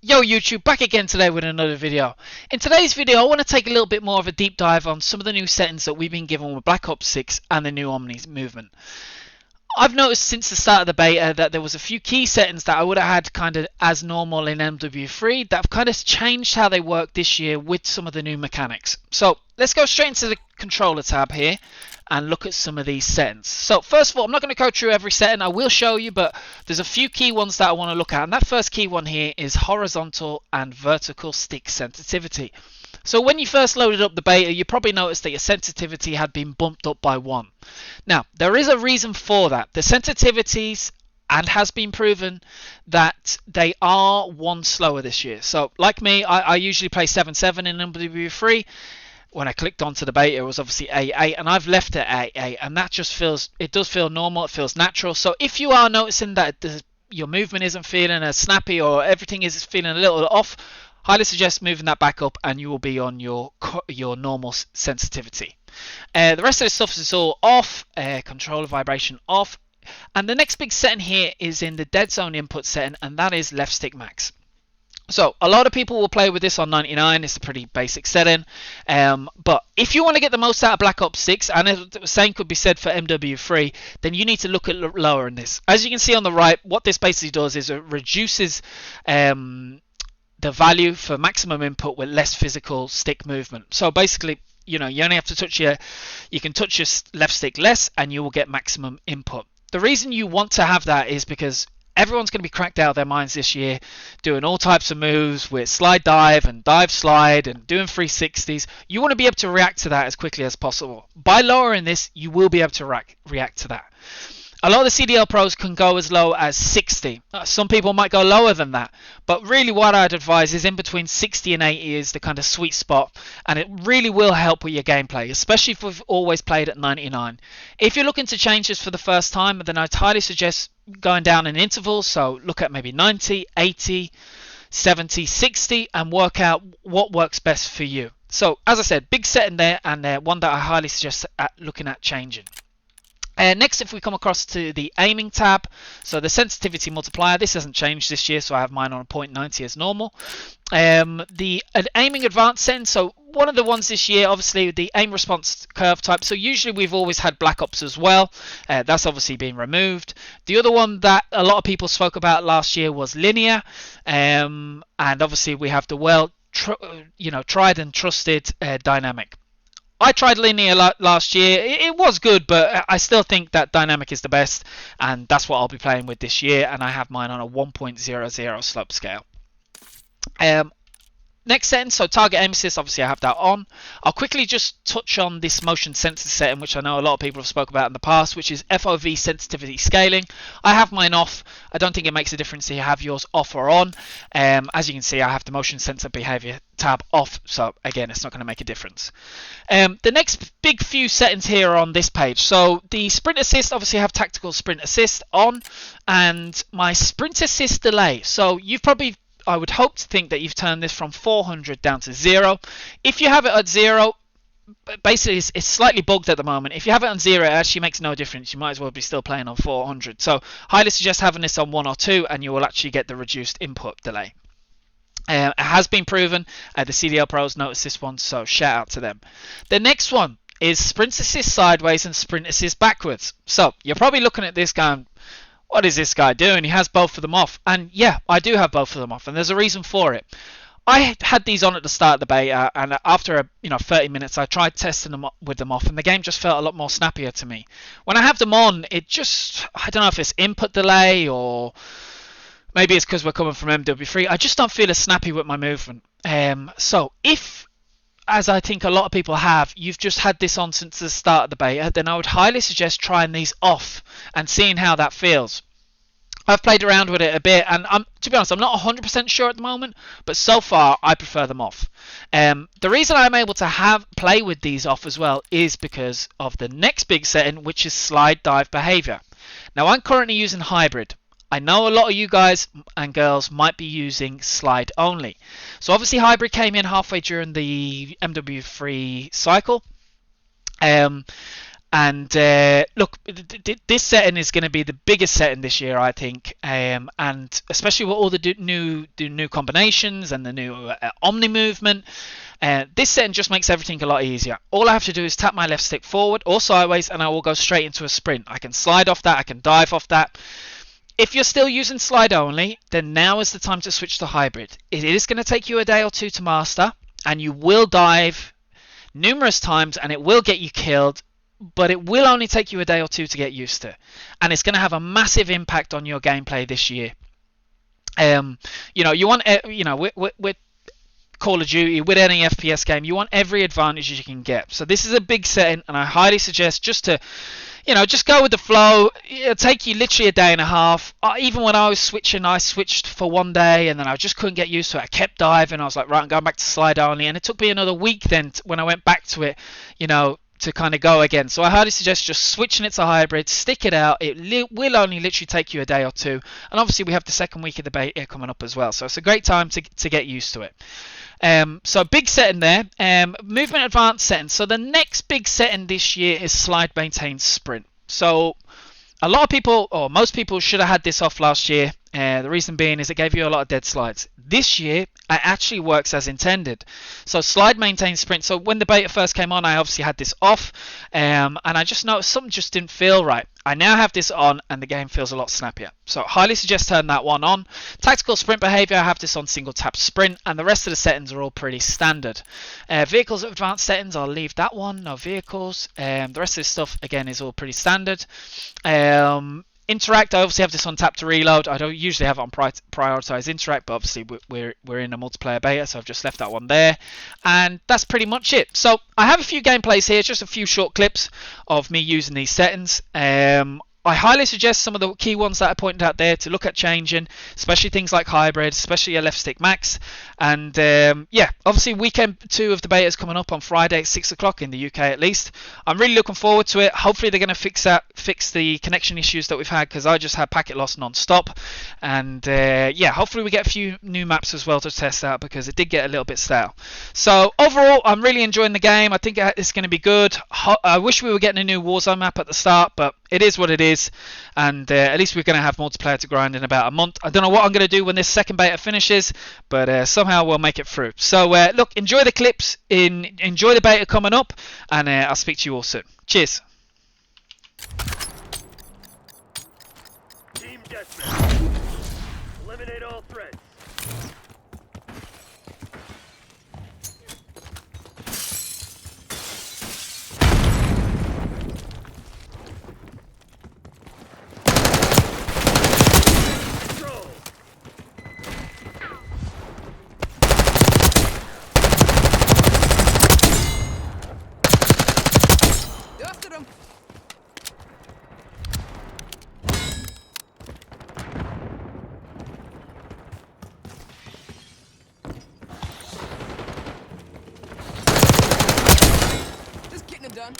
Yo YouTube, back again today with another video. In today's video I want to take a little bit more of a deep dive on some of the new settings that we've been given with Black Ops 6 and the new omnimovement. I've noticed since the start of the beta that there was a few key settings that I would have had kind of as normal in MW3 that have kind of changed how they work this year with some of the new mechanics. So let's go straight into the controller tab here and look at some of these settings. So first of all, I'm not going to go through every setting. I will show you, but there's a few key ones that I want to look at, and that first key one here is horizontal and vertical stick sensitivity. So when you first loaded up the beta, you probably noticed that your sensitivity had been bumped up by 1. Now, there is a reason for that. The sensitivities and has been proven that they are 1 slower this year. So like me, I usually play 7.7 in MW3. When I clicked onto the beta, it was obviously 8.8, and I've left it at 8.8, and that just feels, it does feel normal, it feels natural. So if you are noticing that your movement isn't feeling as snappy or everything is feeling a little off, highly suggest moving that back up and you will be on your normal sensitivity. The rest of the stuff is all off, controller vibration off, and the next big setting here is in the dead zone input setting, and that is left stick max. So a lot of people will play with this on 99. It's a pretty basic setting, but if you want to get the most out of Black Ops 6, and the same could be said for MW3, then you need to look at lowering this. As you can see on the right, what this basically does is it reduces the value for maximum input with less physical stick movement. So basically, you only have to touch you can touch your left stick less and you will get maximum input. The reason you want to have that is because everyone's going to be cracked out of their minds this year doing all types of moves with slide dive and dive slide and doing 360s. You want to be able to react to that as quickly as possible. By lowering this, you will be able to react to that. A lot of the CDL pros can go as low as 60. Some people might go lower than that, but really what I'd advise is in between 60 and 80 is the kind of sweet spot, and it really will help with your gameplay, especially if you've always played at 99. If you're looking to change this for the first time, then I'd highly suggest going down in intervals. So look at maybe 90, 80, 70, 60 and work out what works best for you. So as I said, big setting there, and one that I highly suggest looking at changing. Next, if we come across to the aiming tab, so the sensitivity multiplier, this hasn't changed this year, so I have mine on 0.90 as normal. The aiming advanced setting, so one of the ones this year, obviously the aim response curve type. So usually we've always had Black Ops as well. That's obviously been removed. The other one that a lot of people spoke about last year was linear, and obviously we have the tried and trusted dynamic. I tried linear last year. It was good, but I still think that dynamic is the best, and that's what I'll be playing with this year, and I have mine on a 1.00 slope scale. Next setting, so target aim assist, obviously I have that on. I'll quickly just touch on this motion sensor setting, which I know a lot of people have spoke about in the past, which is FOV sensitivity scaling. I have mine off. I don't think it makes a difference if you have yours off or on. As you can see, I have the motion sensor behavior tab off, so again, it's not going to make a difference. The next big few settings here are on this page. So the sprint assist, obviously I have tactical sprint assist on, and my sprint assist delay. So you've probably, I would hope to think that you've turned this from 400 down to 0. If you have it at 0, basically it's slightly bugged at the moment. If you have it on 0, it actually makes no difference. You might as well be still playing on 400. So highly suggest having this on 1 or 2, and you will actually get the reduced input delay. It has been proven. The CDL pros noticed this one, so shout out to them. The next one is sprint assist sideways and sprint assist backwards. So you're probably looking at this going, what is this guy doing? He has both of them off. And yeah, I do have both of them off, and there's a reason for it. I had these on at the start of the beta, and after 30 minutes I tried testing them with them off, and the game just felt a lot more snappier to me. When I have them on, it just, I don't know if it's input delay or maybe it's because we're coming from MW3. I just don't feel as snappy with my movement. So if, as I think a lot of people have, you've just had this on since the start of the beta, then I would highly suggest trying these off and seeing how that feels. I've played around with it a bit, and to be honest, I'm not 100% sure at the moment, but so far I prefer them off. The reason I'm able to play with these off as well is because of the next big setting, which is slide dive behavior. Now I'm currently using hybrid. I know a lot of you guys and girls might be using slide only. So obviously hybrid came in halfway during the MW3 cycle. And look, this setting is going to be the biggest setting this year, I think, and especially with all the new combinations and the new omnimovement. This setting just makes everything a lot easier. All I have to do is tap my left stick forward or sideways, and I will go straight into a sprint. I can slide off that, I can dive off that. If you're still using slide only, then now is the time to switch to hybrid. It is going to take you a day or two to master, and you will dive numerous times, and it will get you killed. But it will only take you a day or two to get used to, and it's going to have a massive impact on your gameplay this year. You want, with Call of Duty, with any FPS game, you want every advantage you can get. So this is a big setting, and I highly suggest just to, just go with the flow. It'll take you literally a day and a half. Even when I was switching, I switched for one day, and then I just couldn't get used to it. I kept diving. I was like, right, I'm going back to slide only, and it took me another week then when I went back to it, to kind of go again. So I highly suggest just switching it to hybrid, stick it out. It will only literally take you a day or two, and obviously we have the second week of the beta coming up as well, so it's a great time to get used to it. So big setting there. Movement advanced setting. So the next big setting this year is slide maintain sprint. So a lot of people, or most people, should have had this off last year. The reason being is it gave you a lot of dead slides. This year, it actually works as intended. So slide maintain sprint. So when the beta first came on, I obviously had this off, and I just noticed something just didn't feel right. I now have this on, and the game feels a lot snappier. So highly suggest turn that one on. Tactical sprint behavior, I have this on single tap sprint, and the rest of the settings are all pretty standard. Vehicles advanced settings, I'll leave that one. No vehicles. The rest of this stuff again is all pretty standard. Interact, I obviously have this on tap to reload. I don't usually have it on prioritize interact, but obviously we're in a multiplayer beta, so I've just left that one there. And that's pretty much it. So I have a few gameplays here, just a few short clips of me using these settings. I highly suggest some of the key ones that I pointed out there to look at changing, especially things like hybrid, especially a left stick max. And yeah, obviously weekend 2 of the beta is coming up on Friday at 6 o'clock in the UK at least. I'm really looking forward to it. Hopefully they're going to fix the connection issues that we've had, because I just had packet loss non-stop. And yeah, hopefully we get a few new maps as well to test out, because it did get a little bit stale. So overall, I'm really enjoying the game. I think it's going to be good. I wish we were getting a new Warzone map at the start, but it is what it is, and at least we're going to have multiplayer to grind in about a month. I don't know what I'm going to do when this second beta finishes, but somehow we'll make it through. So look, enjoy the clips, enjoy the beta coming up, and I'll speak to you all soon. Cheers. Team deathmatch. Eliminate all threats. Done.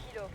Okido.